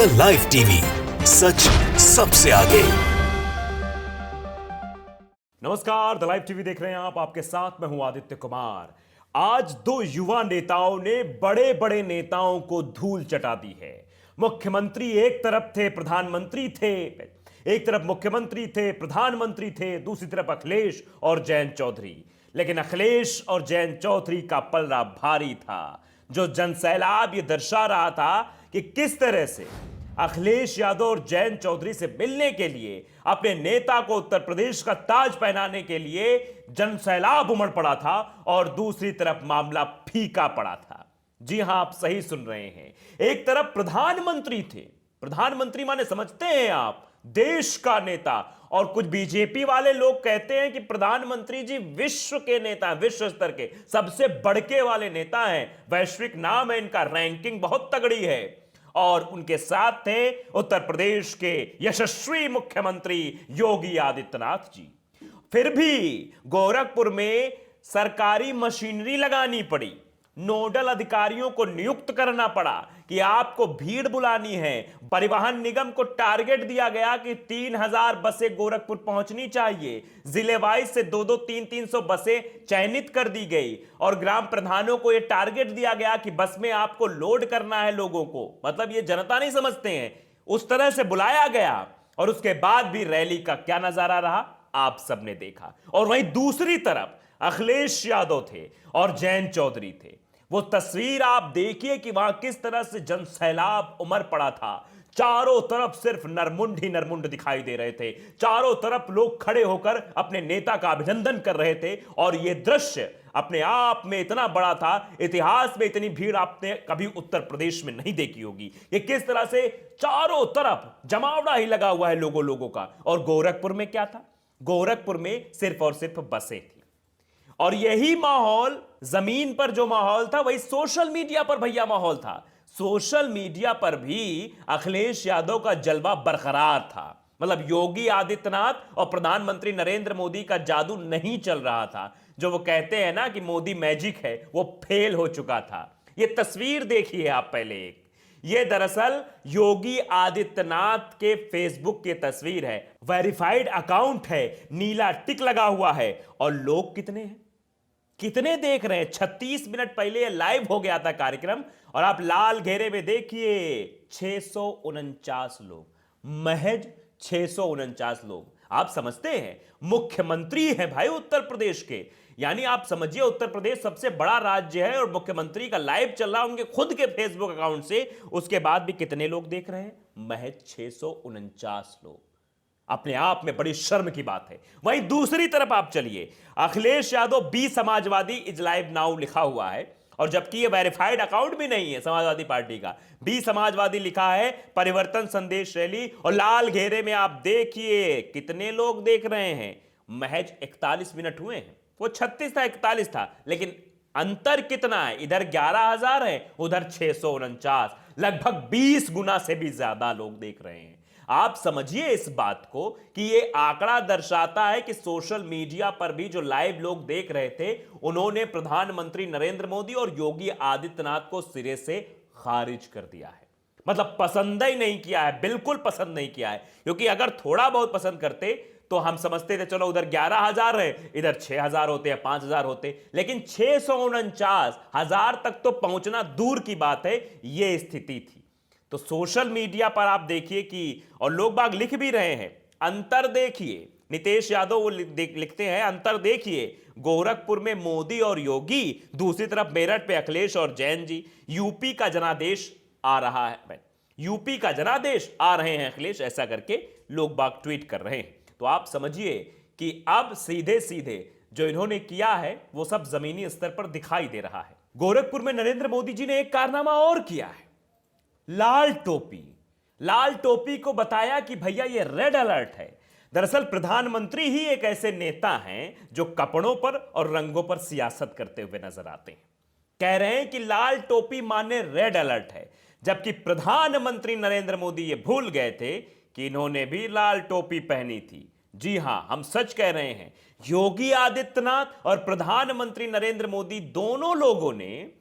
The live TV, सच सबसे आगे। नमस्कार, द लाइव टीवी देख रहे हैं आप। आपके साथ मैं हूं आदित्य कुमार। आज दो युवा नेताओं ने बड़े बड़े नेताओं को धूल चटा दी है। मुख्यमंत्री एक तरफ थे, प्रधानमंत्री थे, एक तरफ मुख्यमंत्री थे, प्रधानमंत्री थे, दूसरी तरफ अखिलेश और जयंत चौधरी। लेकिन अखिलेश और जयंत चौधरी का पलड़ा भारी था। जो जनसैलाब ये दर्शा रहा था कि किस तरह से अखिलेश यादव और जयंत चौधरी से मिलने के लिए, अपने नेता को उत्तर प्रदेश का ताज पहनाने के लिए जनसैलाब उमड़ पड़ा था और दूसरी तरफ मामला फीका पड़ा था। जी हां, आप सही सुन रहे हैं। एक तरफ प्रधानमंत्री थे, प्रधानमंत्री माने समझते हैं आप, देश का नेता। और कुछ बीजेपी वाले लोग कहते हैं कि प्रधानमंत्री जी विश्व के नेता, विश्व स्तर के सबसे बड़के वाले नेता हैं, वैश्विक नाम है इनका, रैंकिंग बहुत तगड़ी है। और उनके साथ थे उत्तर प्रदेश के यशस्वी मुख्यमंत्री योगी आदित्यनाथ जी। फिर भी गोरखपुर में सरकारी मशीनरी लगानी पड़ी, नोडल अधिकारियों को नियुक्त करना पड़ा कि आपको भीड़ बुलानी है। परिवहन निगम को टारगेट दिया गया कि 3000 बसें गोरखपुर पहुंचनी चाहिए। जिले वाइज से 2-2, 300 बसें चयनित कर दी गई और ग्राम प्रधानों को यह टारगेट दिया गया कि बस में आपको लोड करना है लोगों को। मतलब ये जनता नहीं समझते हैं, उस तरह से बुलाया गया। और उसके बाद भी रैली का क्या नजारा रहा आप सबने देखा। और वहीं दूसरी तरफ अखिलेश यादव थे और जयंत चौधरी थे। वो तस्वीर आप देखिए कि वहां किस तरह से जनसैलाब उमड़ पड़ा था। चारों तरफ सिर्फ नरमुंड ही नरमुंड दिखाई दे रहे थे। चारों तरफ लोग खड़े होकर अपने नेता का अभिनंदन कर रहे थे। और यह दृश्य अपने आप में इतना बड़ा था, इतिहास में इतनी भीड़ आपने कभी उत्तर प्रदेश में नहीं देखी होगी। ये किस तरह से चारों तरफ जमावड़ा ही लगा हुआ है लोगों का। और गोरखपुर में क्या था? गोरखपुर में सिर्फ और सिर्फ बसें थी। और यही माहौल, जमीन पर जो माहौल था, वही सोशल मीडिया पर भैया माहौल था। सोशल मीडिया पर भी अखिलेश यादव का जलवा बरकरार था। मतलब योगी आदित्यनाथ और प्रधानमंत्री नरेंद्र मोदी का जादू नहीं चल रहा था। जो वो कहते हैं ना कि मोदी मैजिक है, वो फेल हो चुका था। ये तस्वीर देखिए आप पहले एक। ये दरअसल योगी आदित्यनाथ के फेसबुक की तस्वीर है। वेरीफाइड अकाउंट है, नीला टिक लगा हुआ है। और लोग कितने हैं, कितने देख रहे हैं? 36 मिनट पहले लाइव हो गया था कार्यक्रम और आप लाल घेरे में देखिए 649 लोग, महज 649 लोग। आप समझते हैं मुख्यमंत्री हैं भाई उत्तर प्रदेश के, यानी आप समझिए उत्तर प्रदेश सबसे बड़ा राज्य है और मुख्यमंत्री का लाइव चल रहा है उनके खुद के फेसबुक अकाउंट से। उसके बाद भी कितने लोग देख रहे हैं? महज 649 लोग। अपने आप में बड़ी शर्म की बात है। वहीं दूसरी तरफ आप चलिए, Akhilesh Yadav B Samajwadi is live now लिखा हुआ है और जबकि ये वेरीफाइड अकाउंट भी नहीं है समाजवादी पार्टी का। बी समाजवादी लिखा है, परिवर्तन संदेश रैली। और लाल घेरे में आप देखिए कितने लोग देख रहे हैं। महज 41 मिनट हुए हैं। वो 36 था, 41 था, लेकिन अंतर कितना है? इधर 11,000 है, उधर 649। लगभग 20 गुना से भी ज्यादा लोग देख रहे हैं। आप समझिए इस बात को कि यह आंकड़ा दर्शाता है कि सोशल मीडिया पर भी जो लाइव लोग देख रहे थे, उन्होंने प्रधानमंत्री नरेंद्र मोदी और योगी आदित्यनाथ को सिरे से खारिज कर दिया है। मतलब पसंद ही नहीं किया है, बिल्कुल पसंद नहीं किया है। क्योंकि अगर थोड़ा बहुत पसंद करते तो हम समझते थे चलो उधर 11,000 है, इधर 6,000 होते या 5,000 होते। लेकिन 649,000 तक तो पहुंचना दूर की बात है, यह स्थिति थी। तो सोशल मीडिया पर आप देखिए कि, और लोग बाग लिख भी रहे हैं, अंतर देखिए। नीतीश यादव वो लिखते हैं, अंतर देखिए, गोरखपुर में मोदी और योगी, दूसरी तरफ मेरठ पे अखिलेश और जैन जी। यूपी का जनादेश आ रहा है, यूपी का जनादेश आ रहे हैं अखिलेश, ऐसा करके लोग बाग ट्वीट कर रहे हैं। तो आप समझिए कि अब सीधे सीधे जो इन्होंने किया है वो सब जमीनी स्तर पर दिखाई दे रहा है। गोरखपुर में नरेंद्र मोदी जी ने एक कारनामा और किया है। लाल टोपी, लाल टोपी को बताया कि भैया ये रेड अलर्ट है। दरअसल प्रधानमंत्री ही एक ऐसे नेता हैं जो कपड़ों पर और रंगों पर सियासत करते हुए नजर आते हैं। कह रहे हैं कि लाल टोपी माने रेड अलर्ट है, जबकि प्रधानमंत्री नरेंद्र मोदी ये भूल गए थे कि इन्होंने भी लाल टोपी पहनी थी। जी हां, हम सच कह रहे हैं, योगी आदित्यनाथ और प्रधानमंत्री नरेंद्र मोदी दोनों लोगों ने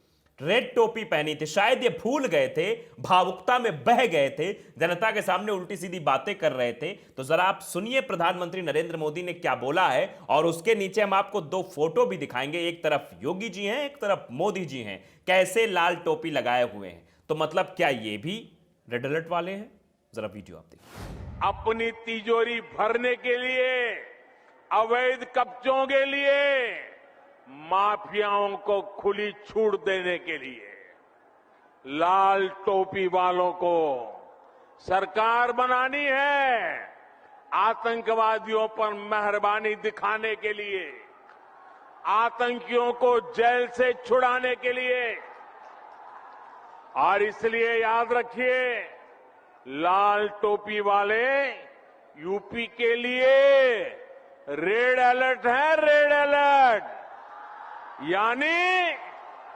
रेड टोपी पहनी थी, शायद ये भूल गए थे, भावुकता में बह गए थे, जनता के सामने उल्टी सीधी बातें कर रहे थे। तो जरा आप सुनिए प्रधानमंत्री नरेंद्र मोदी ने क्या बोला है, और उसके नीचे हम आपको दो फोटो भी दिखाएंगे। एक तरफ योगी जी हैं, एक तरफ मोदी जी हैं, कैसे लाल टोपी लगाए हुए हैं। तो मतलब क्या ये भी रेड अलर्ट वाले हैं? जरा वीडियो आप देखिए। अपनी तिजोरी भरने के लिए, अवैध कब्जों के लिए, माफियाओं को खुली छूट देने के लिए लाल टोपी वालों को सरकार बनानी है। आतंकवादियों पर मेहरबानी दिखाने के लिए, आतंकियों को जेल से छुड़ाने के लिए। और इसलिए याद रखिए, लाल टोपी वाले यूपी के लिए रेड अलर्ट है, रेड अलर्ट, यानी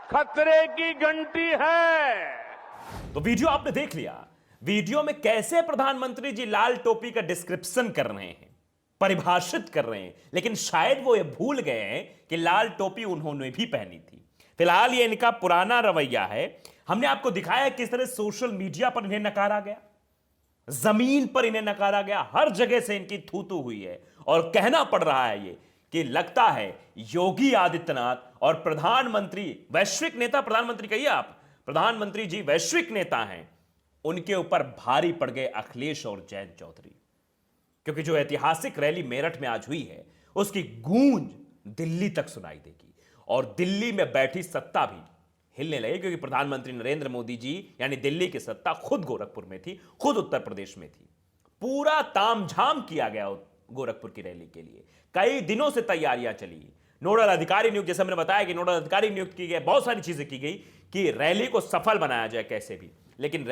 खतरे की घंटी है। तो वीडियो आपने देख लिया। वीडियो में कैसे प्रधानमंत्री जी लाल टोपी का डिस्क्रिप्शन कर रहे हैं, परिभाषित कर रहे हैं, लेकिन शायद वो ये भूल गए हैं कि लाल टोपी उन्होंने भी पहनी थी। फिलहाल ये इनका पुराना रवैया है। हमने आपको दिखाया किस तरह सोशल मीडिया पर इन्हें नकारा गया, जमीन पर इन्हें नकारा गया, हर जगह से इनकी थू-थू हुई है। और कहना पड़ रहा है ये कि लगता है योगी आदित्यनाथ और प्रधानमंत्री, वैश्विक नेता, प्रधानमंत्री कहिए आप, प्रधानमंत्री जी वैश्विक नेता हैं, उनके ऊपर भारी पड़ गए अखिलेश और जयंत चौधरी। क्योंकि जो ऐतिहासिक रैली मेरठ में आज हुई है, उसकी गूंज दिल्ली तक सुनाई देगी, और दिल्ली में बैठी सत्ता भी हिलने लगी। क्योंकि प्रधानमंत्री नरेंद्र मोदी जी, यानी दिल्ली की सत्ता खुद गोरखपुर में थी, खुद उत्तर प्रदेश में थी। पूरा तामझाम किया गया गोरखपुर की रैली के लिए। कई दिनों से तैयारियां चली, नोडल अधिकारी नियुक्त, जैसे हमने बताया कि नोडल अधिकारी नियुक्त की गए, बहुत सारी चीजें की गई कि रैली को सफल बनाया जाए कैसे भी। लेकिन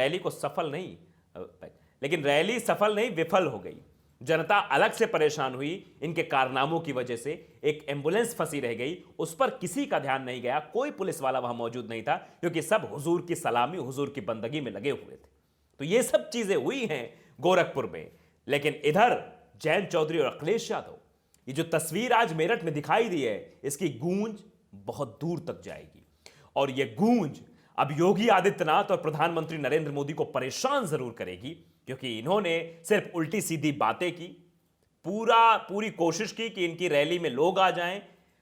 रैली सफल नहीं विफल हो गई। जनता अलग से परेशान हुई इनके कारनामों की वजह से। एक एम्बुलेंस फंसी रह गई, उस पर किसी का ध्यान नहीं गया, कोई पुलिस वाला वहां मौजूद नहीं था, क्योंकि सब हुजूर की सलामी, हुजूर की बंदगी में लगे हुए थे। तो ये सब चीजें हुई हैं गोरखपुर में। लेकिन इधर जयंत चौधरी और अखिलेश यादव, ये जो तस्वीर आज मेरठ में दिखाई दी है, इसकी गूंज बहुत दूर तक जाएगी। और यह गूंज अब योगी आदित्यनाथ और प्रधानमंत्री नरेंद्र मोदी को परेशान जरूर करेगी, क्योंकि इन्होंने सिर्फ उल्टी सीधी बातें की, पूरी कोशिश की कि इनकी रैली में लोग आ जाएं,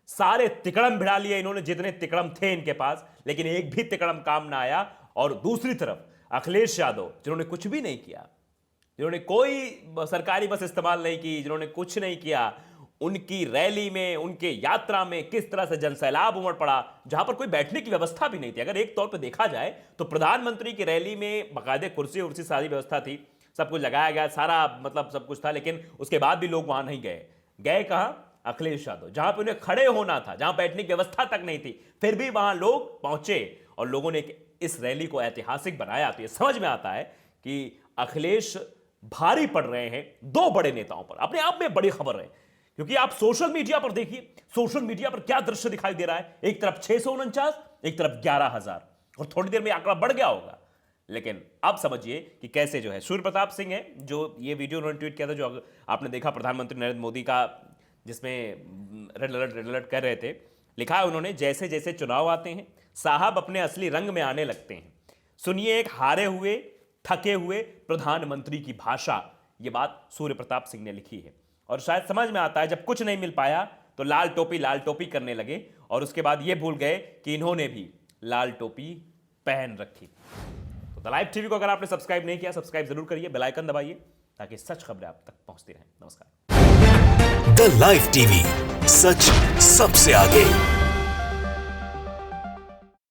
सारे तिकड़म भिड़ा लिए इन्होंने, जितने तिकड़म थे इनके पास, लेकिन एक भी तिकड़म काम ना आया। और दूसरी तरफ अखिलेश यादव, जिन्होंने कुछ भी नहीं किया, जिन्होंने कोई सरकारी बस इस्तेमाल नहीं की, जिन्होंने कुछ नहीं किया, उनकी रैली में, उनके यात्रा में किस तरह से जनसैलाब उमड़ पड़ा, जहां पर कोई बैठने की व्यवस्था भी नहीं थी। अगर एक तौर पर देखा जाए तो प्रधानमंत्री की रैली में बाकायदे कुर्सी उर्सी सारी व्यवस्था थी, सब कुछ लगाया गया, सारा मतलब सब कुछ था, लेकिन उसके बाद भी लोग वहां नहीं गए कहां? अखिलेश यादव, जहां पर उन्हें खड़े होना था, जहां बैठने की व्यवस्था तक नहीं थी, फिर भी वहां लोग पहुंचे और लोगों ने इस रैली को ऐतिहासिक बनाया। तो यह समझ में आता है कि अखिलेश भारी पड़ रहे हैं दो बड़े नेताओं पर। अपने आप में बड़ी खबर है, क्योंकि आप सोशल मीडिया पर देखिए, सोशल मीडिया पर क्या दृश्य दिखाई दे रहा है। एक तरफ 649, एक तरफ 11,000, और थोड़ी देर में आंकड़ा बढ़ गया होगा। लेकिन अब समझिए कि कैसे जो है सूर्य प्रताप सिंह है, जो ये वीडियो उन्होंने ट्वीट किया था, जो आपने देखा प्रधानमंत्री नरेंद्र मोदी का, जिसमें रेड अलर्ट कर रहे थे। लिखा है उन्होंने, जैसे जैसे चुनाव आते हैं साहब अपने असली रंग में आने लगते हैं, सुनिए एक हारे हुए थके हुए प्रधानमंत्री की भाषा। यह बात सूर्य प्रताप सिंह ने लिखी है। और शायद समझ में आता है, जब कुछ नहीं मिल पाया तो लाल टोपी करने लगे, और उसके बाद यह भूल गए कि इन्होंने भी लाल टोपी पहन रखी। तो द लाइव टीवी को अगर आपने सब्सक्राइब नहीं किया, सब्सक्राइब जरूर करिए, बेल आइकन दबाइए, ताकि सच खबरें आप तक पहुंचती रहें। नमस्कार। द लाइव टीवी, सच सबसे आगे।